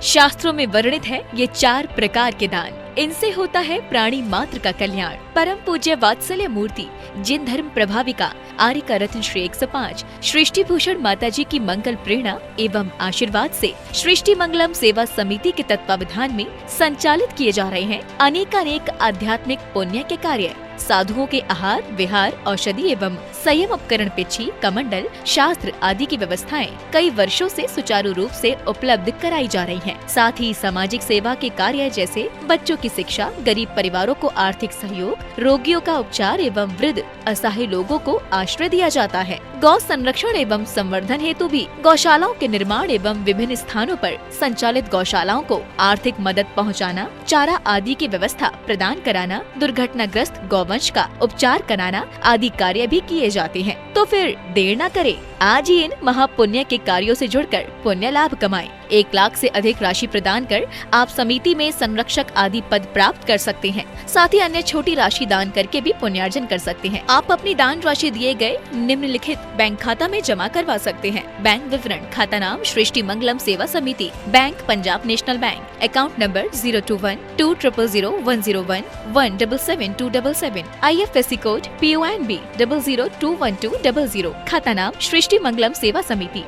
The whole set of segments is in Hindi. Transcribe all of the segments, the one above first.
शास्त्रों में वर्णित है ये 4 प्रकार के दान। इनसे होता है प्राणी मात्र का कल्याण। परम पूज्य वात्सल्य मूर्ति जिन धर्म प्रभाविका आर्य का रत्न श्री 105 सृष्टि भूषण माता जी की मंगल प्रेरणा एवं आशीर्वाद से सृष्टि मंगलम सेवा समिति के तत्वावधान में संचालित किए जा रहे हैं अनेकानेक आध्यात्मिक पुण्य के कार्य। साधुओं के आहार विहार औषधि एवं संयम उपकरण पिछी कमंडल शास्त्र आदि की व्यवस्थाएं कई वर्षों से सुचारू रूप से उपलब्ध कराई जा रही हैं। साथ ही सामाजिक सेवा के कार्य जैसे बच्चों की शिक्षा, गरीब परिवारों को आर्थिक सहयोग, रोगियों का उपचार एवं वृद्ध असहाय लोगों को आश्रय दिया जाता है। गौ संरक्षण एवं संवर्धन हेतु भी गौशालाओं के निर्माण एवं विभिन्न स्थानों पर संचालित गौशालाओं को आर्थिक मदद पहुंचाना, चारा आदि की व्यवस्था प्रदान कराना, दुर्घटनाग्रस्त गौवंश का उपचार कराना आदि कार्य भी किए जाते हैं। तो फिर देर न करें, आज ही इन महापुण्य के कार्यों से जुड़कर पुण्य लाभ कमाएं। 1 लाख से अधिक राशि प्रदान कर आप समिति में संरक्षक आदि पद प्राप्त कर सकते हैं। साथ ही अन्य छोटी राशि दान करके भी पुण्यार्जन कर सकते हैं। आप अपनी दान राशि दिए गए निम्नलिखित बैंक खाता में जमा करवा सकते हैं। बैंक विवरण: खाता नाम Srishti Mangalam Seva Samiti, bank Punjab National Bank, account number 021200101 1777277, IFSC code PONB 0021200। खाता नाम Srishti Mangalam Seva Samiti,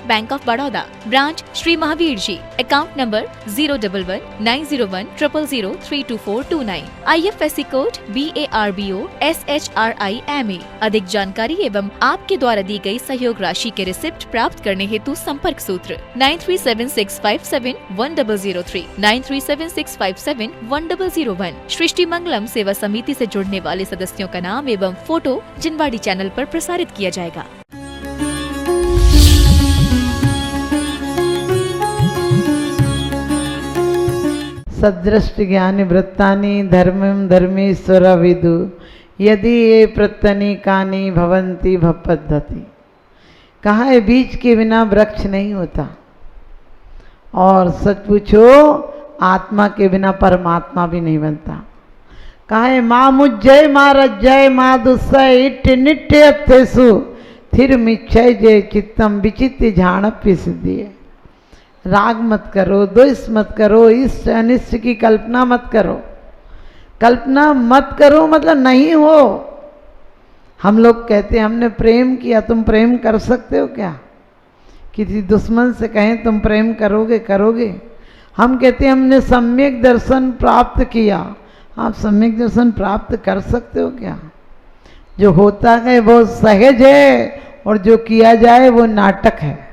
bank of Baroda, branch Shri Mahavir ji, account number 011901000032429, IFSC code BARBO SHRIMA। अधिक जानकारी एवं आपके द्वारा दी गई सहयोग राशि के रिसिप्ट प्राप्त करने हेतु संपर्क सूत्र 9376571003 9376571001। सृष्टि मंगलम सेवा समिति से जुड़ने वाले सदस्यों का नाम एवं फोटो जिनवाड़ी चैनल पर प्रसारित किया जाएगा। सदृष्टि ज्ञानि वृत्तानि धर्मं धर्मेश्वर विदु यदि ये प्रत्यनीकानि भवन्ति भवपद्धति। कहा है बीज के बिना वृक्ष नहीं होता, और सच पूछो आत्मा के बिना परमात्मा भी नहीं बनता। कहा है माँ मुज्जय माँ रज्जय माँ दुस्सय इट्ट निट्य अत्यसु थिर मिच्छय जय चित्तम विचित्ति झाणप्य सिद्धि है। राग मत करो, द्वेष मत करो, इष्ट अनिष्ट की कल्पना मत करो। कल्पना मत करो मतलब नहीं हो। हम लोग कहते हैं हमने प्रेम किया, तुम प्रेम कर सकते हो क्या? किसी दुश्मन से कहें तुम प्रेम करोगे? करोगे? हम कहते हैं हमने सम्यक दर्शन प्राप्त किया, आप सम्यक दर्शन प्राप्त कर सकते हो क्या? जो होता है वो सहज है और जो किया जाए वो नाटक है।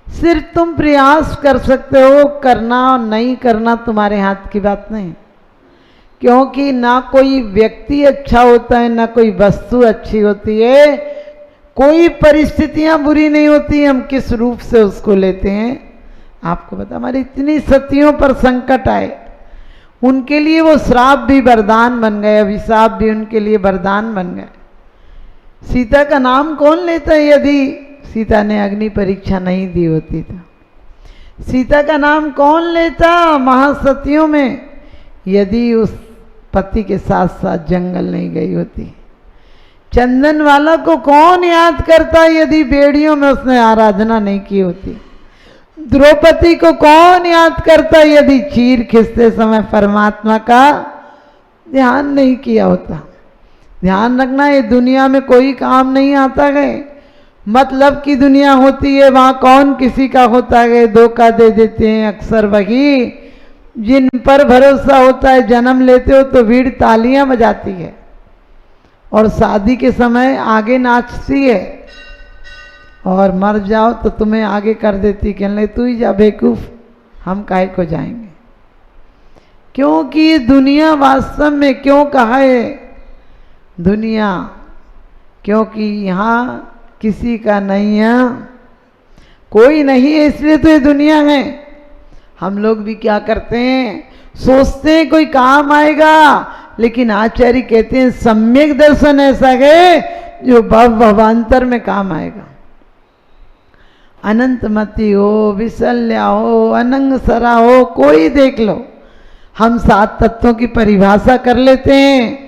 सिर्फ तुम प्रयास कर सकते हो, करना और नहीं करना तुम्हारे हाथ की बात नहीं। क्योंकि ना कोई व्यक्ति अच्छा होता है, ना कोई वस्तु अच्छी होती है, कोई परिस्थितियां बुरी नहीं होती, हम किस रूप से उसको लेते हैं। आपको पता, हमारी इतनी सतियों पर संकट आए, उनके लिए वो श्राप भी वरदान बन गए, अभिशाप भी उनके लिए वरदान बन गए। सीता का नाम कौन लेता है यदि सीता ने अग्नि परीक्षा नहीं दी होती तो? सीता का नाम कौन लेता महासतियों में यदि उस पति के साथ साथ जंगल नहीं गई होती? चंदन वाला को कौन याद करता यदि बेड़ियों में उसने आराधना नहीं की होती? द्रौपदी को कौन याद करता यदि चीर खींचते समय परमात्मा का ध्यान नहीं किया होता? ध्यान रखना, ये दुनिया में कोई काम नहीं आता गए। मतलब की दुनिया होती है, वहां कौन किसी का होता है, धोखा दे देते हैं अक्सर वही जिन पर भरोसा होता है। जन्म लेते हो तो भीड़ तालियां बजाती है और शादी के समय आगे नाचती है, और मर जाओ तो तुम्हें आगे कर देती, कहने लगे तू ही जा बेवकूफ, हम काहे को जाएंगे। क्योंकि ये दुनिया वास्तव में क्यों कहा है दुनिया? क्योंकि यहाँ किसी का नहीं है, कोई नहीं है, इसलिए तो ये दुनिया है। हम लोग भी क्या करते हैं, सोचते हैं कोई काम आएगा, लेकिन आचार्य कहते हैं सम्यक दर्शन ऐसा है जो भवांतर में काम आएगा। अनंतमति हो, विशल्या हो, अनंग सरा हो, कोई देख लो। हम 7 तत्वों की परिभाषा कर लेते हैं,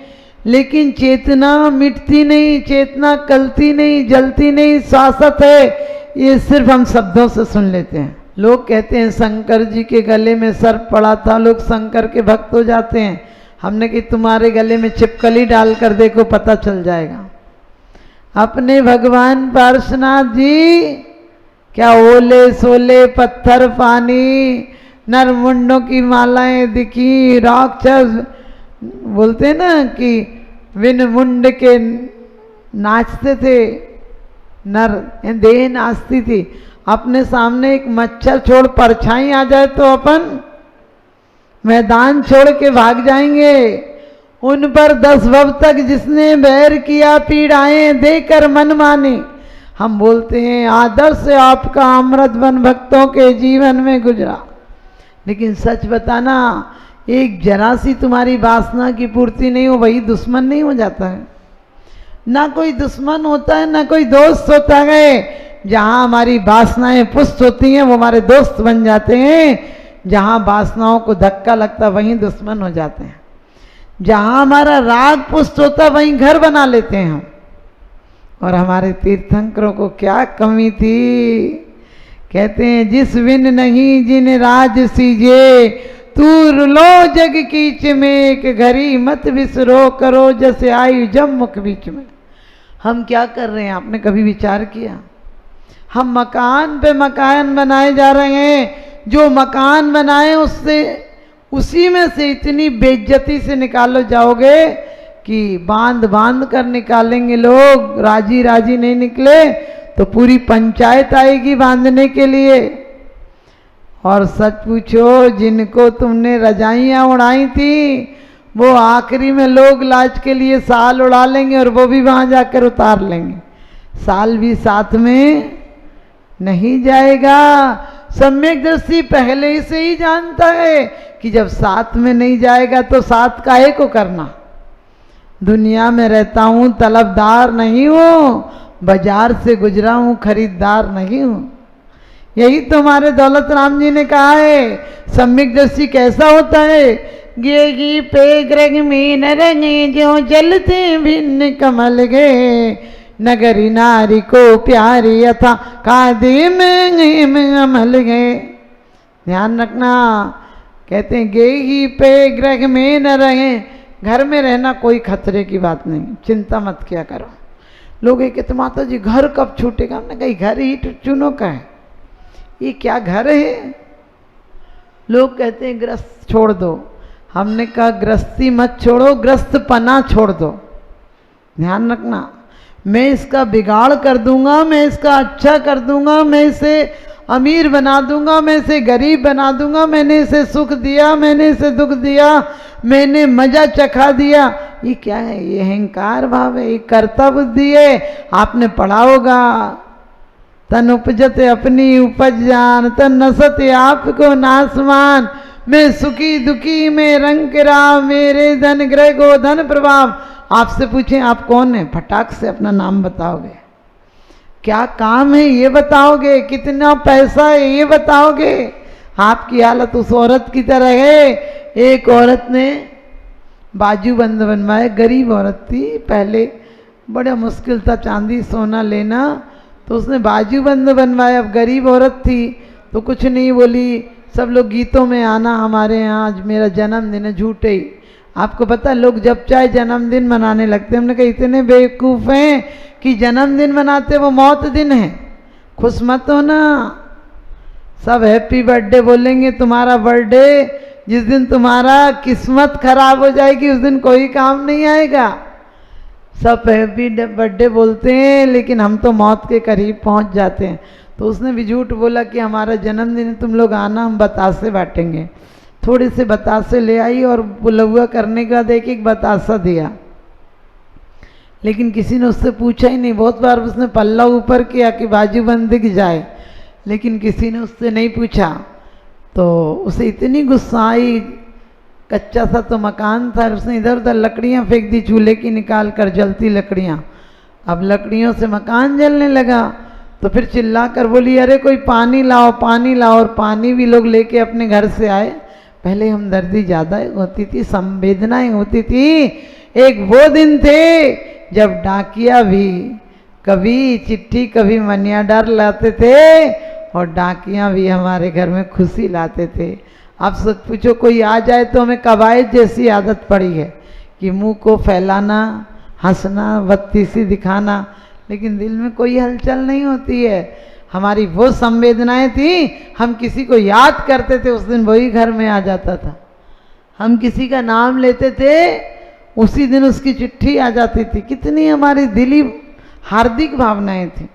लेकिन चेतना मिटती नहीं, चेतना कलती नहीं, जलती नहीं, शाश्वत है, ये सिर्फ हम शब्दों से सुन लेते हैं। लोग कहते हैं शंकर जी के गले में सर्प पड़ा था, लोग शंकर के भक्त हो जाते हैं। हमने कि तुम्हारे गले में छिपकली डालकर देखो, पता चल जाएगा। अपने भगवान पार्श्वनाथ जी क्या ओले सोले पत्थर पानी नरमुंडों की मालाएं दिखी, राक्षस बोलते ना कि विन मुंड के नाचते थे, नर देह नाचती थी। अपने सामने एक मच्छर छोड़ परछाई आ जाए तो अपन मैदान छोड़ के भाग जाएंगे। उन पर 10 भव तक जिसने बैर किया पीड़ाएं देकर मन माने। हम बोलते हैं आदर्श आपका अमृत वन भक्तों के जीवन में गुजरा, लेकिन सच बताना एक जरा सी तुम्हारी वासना की पूर्ति नहीं हो, वही दुश्मन नहीं हो जाता है। ना कोई दुश्मन होता है ना कोई दोस्त होता है। जहां हमारी वासनाएं पुष्ट होती हैं वो हमारे दोस्त बन जाते हैं, जहां वासनाओं को धक्का लगता वहीं दुश्मन हो जाते हैं। जहां हमारा राग पुष्ट होता वहीं घर बना लेते हैं हम। और हमारे तीर्थंकरों को क्या कमी थी, कहते हैं जिस विन नहीं जिन राज सीजे तूर लो जग कीच में एक घड़ी मत विसरो करो जैसे आयु जम मुख बीच में। हम क्या कर रहे हैं, आपने कभी विचार किया? हम मकान पे मकान बनाए जा रहे हैं। जो मकान बनाए उससे उसी में से इतनी बेइज्जती से निकालो जाओगे कि बांध बांध कर निकालेंगे लोग। राजी राजी नहीं निकले तो पूरी पंचायत आएगी बांधने के लिए। और सच पूछो जिनको तुमने रजाइयाँ उड़ाई थी वो आखिरी में लोग लाज के लिए साल उड़ा लेंगे और वो भी वहाँ जाकर उतार लेंगे। साल भी साथ में नहीं जाएगा। सम्यक दृष्टि पहले ही से ही जानता है कि जब साथ में नहीं जाएगा तो साथ काहे को करना। दुनिया में रहता हूँ तलबदार नहीं हूँ, बाजार से गुजरा हूँ खरीदार नहीं हूँ। यही तो हमारे दौलत राम जी ने कहा है। सम्यक दृष्टि कैसा होता है? गेगी पे ग्रग में न रंगे जो जलते भिन्न कमल गे नगरी नारी को प्यारी यथा कादे में अमल गए। ध्यान रखना, कहते हैं गेही पे ग्रह में न रहे। घर में रहना कोई खतरे की बात नहीं, चिंता मत किया करो। लोग ये कहते माता जी घर कब छूटेगा? हमने कही घर ही चुनो का है, ये क्या घर है? लोग कहते हैं ग्रस्त छोड़ दो। हमने कहा ग्रस्ती मत छोड़ो, ग्रस्त पना छोड़ दो। ध्यान रखना, मैं इसका बिगाड़ कर दूंगा, मैं इसका अच्छा कर दूंगा, मैं इसे अमीर बना दूंगा, मैं इसे गरीब बना दूंगा। मैंने इसे सुख दिया, मैंने इसे दुख दिया, मैंने मजा चखा दिया। ये क्या है? ये अहंकार भाव है, ये कर्ता बुद्धि है। आपने पढ़ा होगा तन उपजते अपनी उपज जान, तन नसते आपको नासमान। मैं सुखी दुखी में रंग राम, मेरे धन ग्रह को धन प्रभाव। आपसे पूछें आप कौन है, फटाक से अपना नाम बताओगे। क्या काम है ये बताओगे, कितना पैसा है ये बताओगे। आपकी हालत उस औरत की तरह है। एक औरत ने बाजूबंद बनवाए, गरीब औरत थी, पहले बड़ा मुश्किल था चांदी सोना लेना, तो उसने बाजूबंद बनवाया। अब गरीब औरत थी तो कुछ नहीं बोली, सब लोग गीतों में आना हमारे यहाँ आज मेरा जन्मदिन है। झूठे ही, आपको पता है लोग जब चाहे जन्मदिन मनाने लगते हैं। हमने कहा इतने बेवकूफ़ हैं कि जन्मदिन मनाते वो मौत दिन है। खुश मत हो ना, सब हैप्पी बर्थडे बोलेंगे। तुम्हारा बर्थडे जिस दिन तुम्हारा किस्मत खराब हो जाएगी उस दिन कोई काम नहीं आएगा। सब हैप्पी बर्थडे बोलते हैं लेकिन हम तो मौत के करीब पहुंच जाते हैं। तो उसने भी झूठ बोला कि हमारा जन्मदिन है, तुम लोग आना, हम बतासे बांटेंगे। थोड़े से बतासे ले आई और बुलहुआ करने के बाद एक एक बतासा दिया, लेकिन किसी ने उससे पूछा ही नहीं। बहुत बार उसने पल्ला ऊपर किया कि बाजूबंद दिख जाए, लेकिन किसी ने उससे नहीं पूछा। तो उसे इतनी गुस्सा आई, कच्चा सा तो मकान था, उसने इधर उधर लकड़ियाँ फेंक दी चूल्हे की निकाल कर, जलती लकड़ियाँ। अब लकड़ियों से मकान जलने लगा तो फिर चिल्ला कर बोली अरे कोई पानी लाओ, पानी लाओ। और पानी भी लोग लेके अपने घर से आए। पहले हमदर्दी ज़्यादा होती थी, संवेदनाएं होती थी। एक वो दिन थे जब डाकिया भी कभी चिट्ठी कभी मनिया डाल लाते थे और डाकियाँ भी हमारे घर में खुशी लाते थे। अब सच पूछो कोई आ जाए तो हमें कवायद जैसी आदत पड़ी है कि मुंह को फैलाना, हंसना, बत्तीसी दिखाना, लेकिन दिल में कोई हलचल नहीं होती है। हमारी वो संवेदनाएं थी, हम किसी को याद करते थे उस दिन वही घर में आ जाता था। हम किसी का नाम लेते थे उसी दिन उसकी चिट्ठी आ जाती थी। कितनी हमारी दिली हार्दिक भावनाएं थी।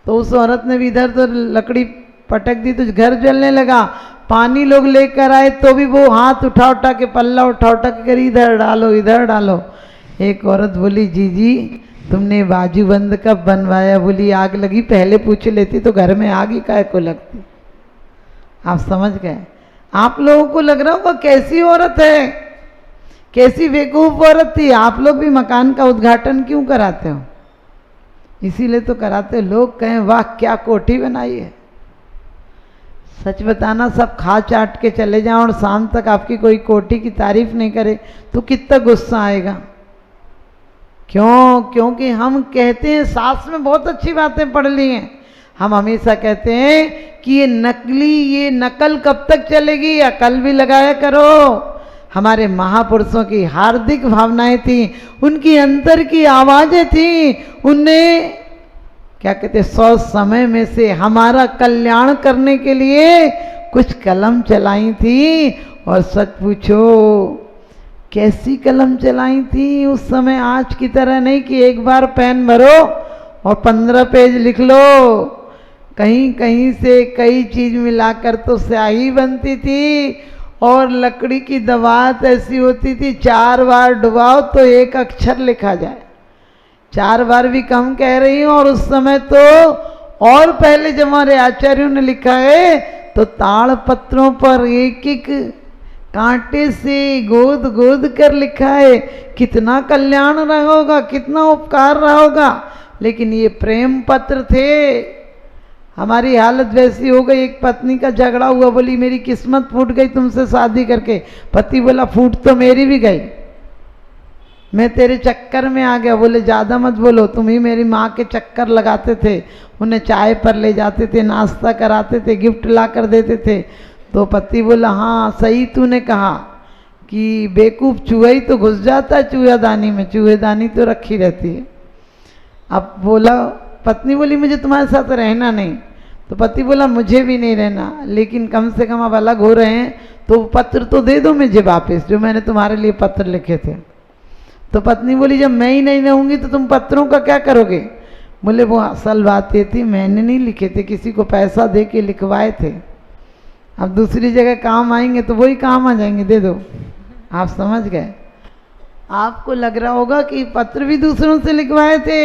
तो उस औरत ने भी इधर तो लकड़ी पटक दी तो घर जलने लगा। पानी लोग लेकर आए तो भी वो हाथ उठा उठा के, पल्ला उठा उठा के इधर डालो इधर डालो। एक औरत बोली, जीजी तुमने बाजू बंद कब बनवाया? बोली आग लगी, पहले पूछ लेती तो घर में आग ही काहे को लगती। आप समझ गए? आप लोगों को लग रहा होगा कैसी औरत है, कैसी बेवकूफ औरत थी। आप लोग भी मकान का उद्घाटन क्यों कराते हो? इसीलिए तो कराते हो लोग कहें वाह क्या कोठी बनाई है। सच बताना, सब खा चाट के चले जाएं और शाम तक आपकी कोई कोठी की तारीफ नहीं करे तो कितना गुस्सा आएगा। क्यों? क्योंकि हम कहते हैं, शास्त्र में बहुत अच्छी बातें पढ़ ली हैं। हम हमेशा कहते हैं कि ये नकल कब तक चलेगी, अकल भी लगाया करो। हमारे महापुरुषों की हार्दिक भावनाएं थी, उनकी अंतर की आवाजें थी। उनने क्या कहते 100 समय में से हमारा कल्याण करने के लिए कुछ कलम चलाई थी। और सच पूछो कैसी कलम चलाई थी उस समय, आज की तरह नहीं कि एक बार पेन भरो और 15 पेज लिख लो। कहीं कहीं से कई चीज मिलाकर तो स्याही बनती थी। और लकड़ी की दवात ऐसी होती थी, 4 बार डुबाओ तो एक अक्षर लिखा जाए। 4 बार भी कम कह रही हूँ। और उस समय तो और पहले जब हमारे आचार्यों ने लिखा है तो ताड़ पत्रों पर एक एक कांटे से गोद गोद कर लिखा है। कितना कल्याण रहा होगा, कितना उपकार रहा होगा। लेकिन ये प्रेम पत्र थे। हमारी हालत वैसी हो गई, एक पत्नी का झगड़ा हुआ, बोली मेरी किस्मत फूट गई तुमसे शादी करके। पति बोला फूट तो मेरी भी गई, मैं तेरे चक्कर में आ गया। बोले ज़्यादा मत बोलो, तुम ही मेरी माँ के चक्कर लगाते थे, उन्हें चाय पर ले जाते थे, नाश्ता कराते थे, गिफ्ट ला कर देते थे। तो पति बोला हाँ सही तूने कहा कि बेवकूफ़ चूहा ही तो घुस जाता है चूहेदानी में, चूहेदानी तो रखी रहती है। अब बोला, पत्नी बोली मुझे तुम्हारे साथ रहना नहीं। तो पति बोला मुझे भी नहीं रहना, लेकिन कम से कम अब अलग हो रहे हैं तो पत्र तो दे दो मुझे वापस, जो मैंने तुम्हारे लिए पत्र लिखे थे। तो पत्नी बोली जब मैं ही नहीं रहूँगी तो तुम पत्रों का क्या करोगे? बोले वो असल बात ये थी मैंने नहीं लिखे थे, किसी को पैसा दे के लिखवाए थे। अब दूसरी जगह काम आएंगे तो वही काम आ जाएंगे, दे दो। आप समझ गए? आपको लग रहा होगा कि पत्र भी दूसरों से लिखवाए थे।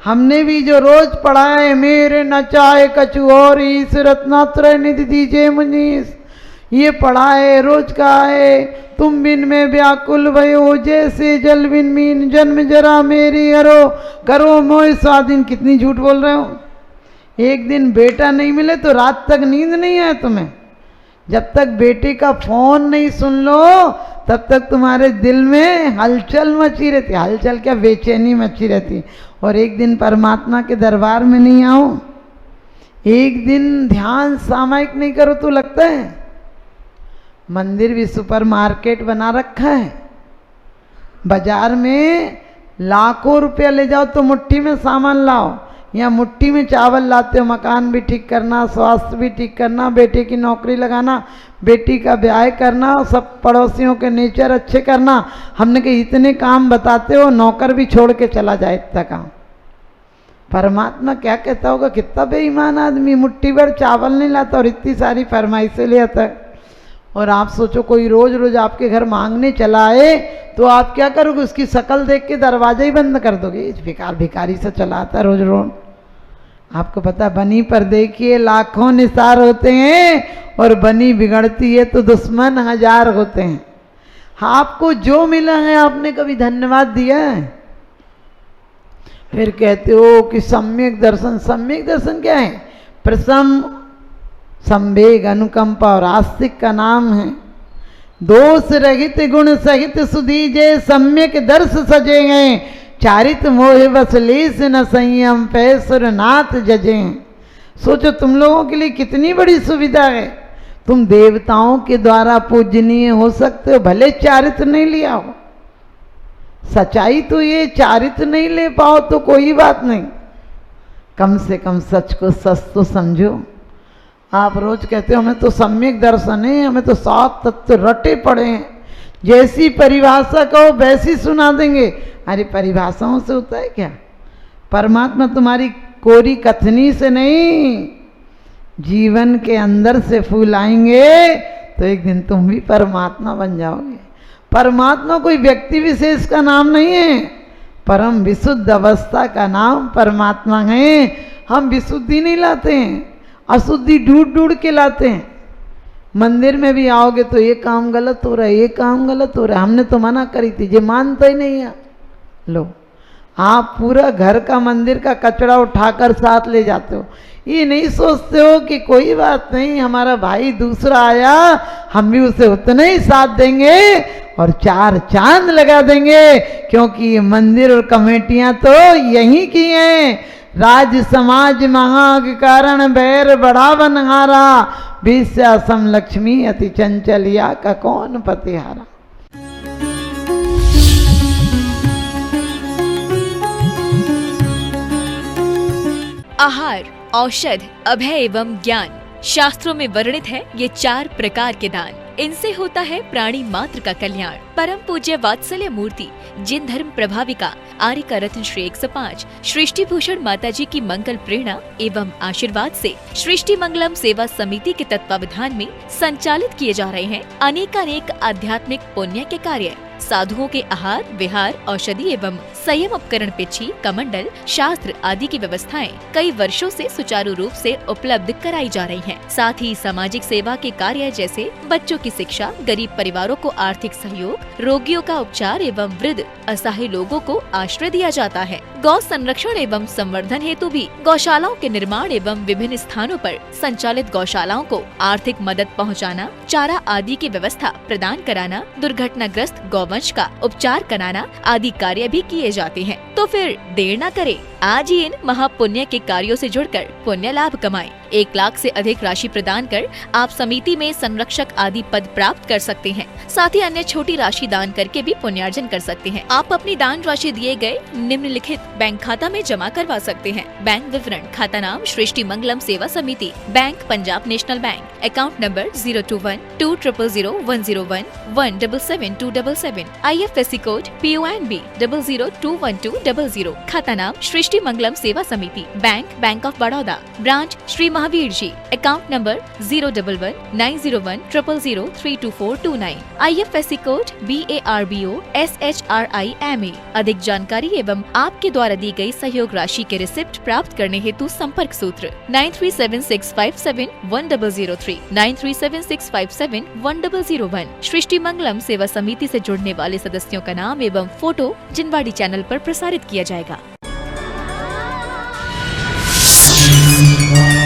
हमने भी जो रोज पढ़ा है, मेरे न चाहे कछु और इस रत्नात्रय निधि दीजिए मुनीस, ये पढ़ा है, रोज का है। तुम बिन में व्याकुल भयो जैसे जल बिन मीन, जन्म जरा मेरी हरो करो मोह स्वाधीन। कितनी झूठ बोल रहे हो। एक दिन बेटा नहीं मिले तो रात तक नींद नहीं आए तुम्हें। जब तक बेटे का फोन नहीं सुन लो तब तक तुम्हारे दिल में हलचल मची रहती। हलचल क्या, बेचैनी मची रहती। और एक दिन परमात्मा के दरबार में नहीं आओ, एक दिन ध्यान सामायिक नहीं करो तो लगता है मंदिर भी सुपरमार्केट बना रखा है। बाजार में लाखों रुपया ले जाओ तो मुट्ठी में सामान लाओ। यहाँ मुट्ठी में चावल लाते हो, मकान भी ठीक करना, स्वास्थ्य भी ठीक करना, बेटे की नौकरी लगाना, बेटी का ब्याह करना, सब पड़ोसियों के नेचर अच्छे करना। हमने कहा इतने काम बताते हो, नौकर भी छोड़ के चला जाए इतना काम। परमात्मा क्या कहता होगा, कितना बेईमान आदमी, मुट्ठी भर चावल नहीं लाता और इतनी सारी फरमाइशें ले आता है। और आप सोचो कोई रोज रोज आपके घर मांगने चला आए तो आप क्या करोगे? उसकी शक्ल देख के दरवाजा ही बंद कर दोगे। इस बेकार भिखारी से चला आता है रोज रोज। आपको पता बनी पर देखिए लाखों निसार होते हैं और बनी बिगड़ती है तो दुश्मन 1000 होते हैं। आपको जो मिला है आपने कभी धन्यवाद दिया है? फिर कहते हो कि सम्यक दर्शन। सम्यक दर्शन क्या है? प्रसम, संवेग, अनुकंपा और आस्तिक का नाम है। दोष रहित गुण सहित सुधीजे, सम्यक दर्श सजे हैं। चारित मोह बस लीस न संयम, पैसुर नाथ जजे। सोचो तुम लोगों के लिए कितनी बड़ी सुविधा है, तुम देवताओं के द्वारा पूजनीय हो सकते हो, भले चारित्र नहीं लिया हो। सच्चाई तो ये, चारित्र नहीं ले पाओ तो कोई बात नहीं, कम से कम सच को सच तो समझो। आप रोज कहते हो हमें तो सम्यक दर्शन है, हमें तो 7 तत्व रटे पड़े हैं, जैसी परिभाषा कहो वैसी सुना देंगे। अरे परिभाषाओं से होता है क्या? परमात्मा तुम्हारी कोरी कथनी से नहीं, जीवन के अंदर से फूल आएंगे तो एक दिन तुम भी परमात्मा बन जाओगे। परमात्मा कोई व्यक्ति विशेष का नाम नहीं है, परम विशुद्ध अवस्था का नाम परमात्मा है। हम विशुद्धि नहीं लाते हैं, अशुद्धि ढूंढ ढूंढ के लाते हैं। मंदिर में भी आओगे तो ये काम गलत हो रहा है, ये काम गलत हो रहा है, हमने तो मना करी थी, ये मानते ही नहीं है। लो, आप पूरा घर का मंदिर का कचरा उठाकर साथ ले जाते हो, ये नहीं सोचते हो कि कोई बात नहीं, हमारा भाई दूसरा आया, हम भी उसे उतना ही साथ देंगे और 4 चांद लगा देंगे, क्योंकि ये मंदिर और कमेटियां तो यहीं की हैं। राज समाज महा के कारण बैर बढ़ा बनहारा, विश्या सम लक्ष्मी अति चंचलिया का कौन पतिहारा। आहार, औषध, अभय एवं ज्ञान। शास्त्रों में वर्णित है ये 4 प्रकार के दान, इनसे होता है प्राणी मात्र का कल्याण। परम पूज्य वात्सल्य मूर्ति जिन धर्म प्रभाविका आर्यका रत्न श्री 105 सृष्टि भूषण माता जी की मंगल प्रेरणा एवं आशीर्वाद से सृष्टि मंगलम सेवा समिति के तत्वावधान में संचालित किए जा रहे हैं अनेकानेक आध्यात्मिक पुण्य के कार्य। साधुओं के आहार, विहार, औषधि एवं संयम उपकरण, पिछी, कमंडल, शास्त्र आदि की व्यवस्थाएं कई वर्षों से सुचारू रूप से उपलब्ध कराई जा रही हैं। साथ ही सामाजिक सेवा के कार्य जैसे बच्चों की शिक्षा, गरीब परिवारों को आर्थिक सहयोग, रोगियों का उपचार एवं वृद्ध असहाय लोगों को आश्रय दिया जाता है। गौ संरक्षण एवं संवर्धन हेतु भी गौशालाओं के निर्माण एवं विभिन्न स्थानों पर संचालित गौशालाओं को आर्थिक मदद पहुंचाना, चारा आदि की व्यवस्था प्रदान कराना, दुर्घटनाग्रस्त गौवंश का उपचार कराना आदि कार्य भी किए जाते हैं। तो फिर देर न करें, आज ही इन महापुण्य के कार्यों से जुड़कर पुण्य लाभ कमाएं। 1 लाख से अधिक राशि प्रदान कर आप समिति में संरक्षक आदि पद प्राप्त कर सकते हैं। साथ ही अन्य छोटी राशि दान करके भी पुण्यार्जन कर सकते हैं। आप अपनी दान राशि दिए गए निम्नलिखित बैंक खाता में जमा करवा सकते हैं। बैंक विवरण: खाता नाम Srishti Mangalam Seva Samiti, bank Punjab National Bank, account number 021200101777277, IFSC code PONB 0021200, खाता नाम Srishti Mangalam Seva Samiti, bank of Baroda, branch Shri Mahavir ji, account number 011901000032429, IFSC code BARBO SHRIMA। अधिक जानकारी एवं आपके द्वारा दी गई सहयोग राशि के रिसिप्ट प्राप्त करने हेतु संपर्क सूत्र 9376571003, 9376571001। सृष्टि मंगलम सेवा समिति से जुड़ने वाले सदस्यों का नाम एवं फोटो जिनवाड़ी चैनल पर प्रसारित किया जाएगा।